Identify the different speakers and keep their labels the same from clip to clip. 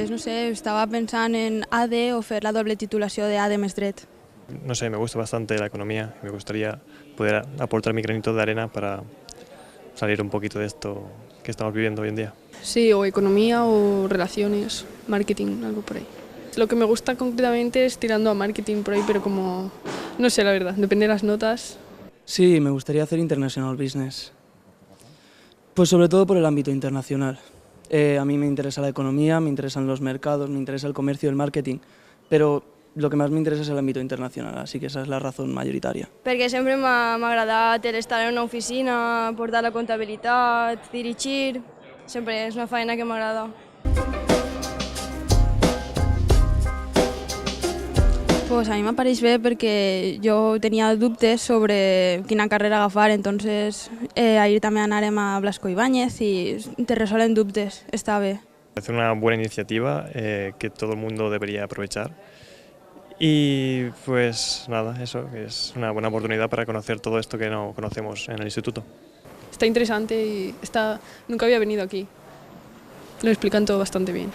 Speaker 1: Pues no sé, estaba pensant en AD o fer la doble titulació de AD més dret.
Speaker 2: No sé, me gusta bastante la economía y me gustaría poder aportar mi granito de arena para salir un poquito de esto que estamos viviendo hoy en día.
Speaker 3: Sí, o economía o relaciones, marketing, algo por ahí. Lo que me gusta concretamente es tirando a marketing por ahí, pero como, no sé la verdad, depende de las notas.
Speaker 4: Sí, me gustaría hacer International Business. Pues sobre todo por el ámbito internacional. A mí me interesa la economía, me interesan los mercados, me interesa el comercio y el marketing, pero lo que más me interesa es el ámbito internacional, así que esa es la razón mayoritaria.
Speaker 5: Perquè sempre m'ha agradat estar en una oficina, portar la comptabilitat, dirigir, sempre és una feina que m'agrada.
Speaker 1: Pues a mi m'apareix bé perquè jo tenia dubtes sobre quina carrera agafar, entonces ahir també anàrem a Blasco Ibáñez i te resolen dubtes, està bé.
Speaker 2: Es una buena iniciativa que todo el mundo debería aprovechar y pues nada, eso, que es una buena oportunidad para conocer todo esto que no conocemos en el instituto.
Speaker 3: Está interesante y nunca había venido aquí. Lo explican todo bastante bien.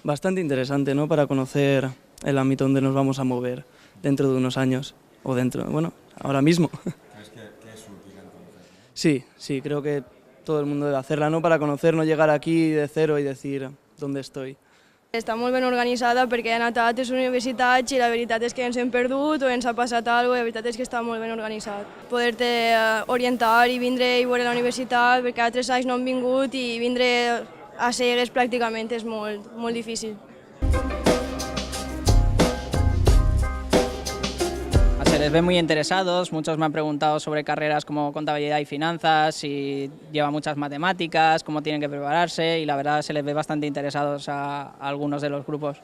Speaker 4: Bastante interesante, ¿no?, para conocer el ámbito donde nos vamos a mover dentro de unos años, o bueno, ahora mismo.
Speaker 6: ¿Crees que es útil entonces?
Speaker 4: Sí, creo que todo el mundo debe hacerla, ¿no?, para conocer, no llegar aquí de cero y decir dónde estoy.
Speaker 5: Està molt ben organitzada perquè he anat a altres universitats i la veritat és que ens hem perdut o ens ha passat alguna cosa i la veritat és que està molt ben organitzat. Poder-te orientar i vindre i veure la universitat perquè altres anys no han vingut i vindre a cegues pràcticament és molt difícil.
Speaker 7: Se les ve muy interesados, muchos me han preguntado sobre carreras como contabilidad y finanzas, si lleva muchas matemáticas, cómo tienen que prepararse y la verdad se les ve bastante interesados a algunos de los grupos.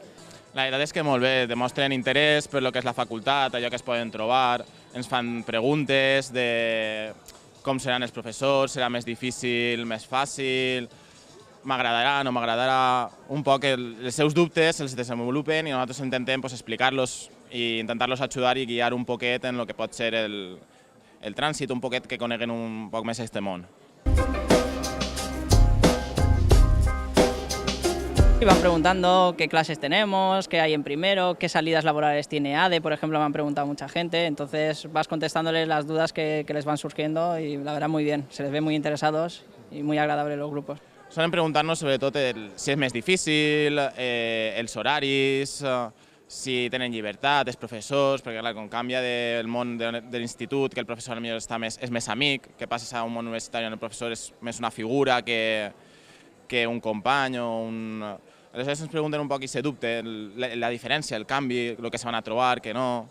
Speaker 8: La veritat és que molt bé, demostren interès per lo que és la facultat, allò que es poden trobar, ens fan preguntes de com seran els professors, serà més difícil, més fàcil, m'agradarà, no m'agradarà, un poc els seus dubtes els desenvolupen i nosaltres intentem explicar-los i intentar-los ajudar i guiar un poquet en el que pot ser el trànsit, un poquet que coneguen un poc més este món.
Speaker 7: Y van preguntando qué clases tenemos, qué hay en primero, qué salidas laborales tiene ADE, por ejemplo, me han preguntado mucha gente, entonces vas contestándoles las dudas que les van surgiendo y la verdad muy bien, se les ve muy interesados y muy agradables los grupos.
Speaker 8: Solen preguntar-nos sobretot si és més difícil, els horaris, si tenen llibertat, els professors, perquè clar, com canvia del món de l'institut, que el professor potser és més amic, que passes a un món universitari on el professor és més una figura que un company o un... Aleshores ens pregunten un poc i se dubte, la diferència, el canvi, el que se van a trobar, que no...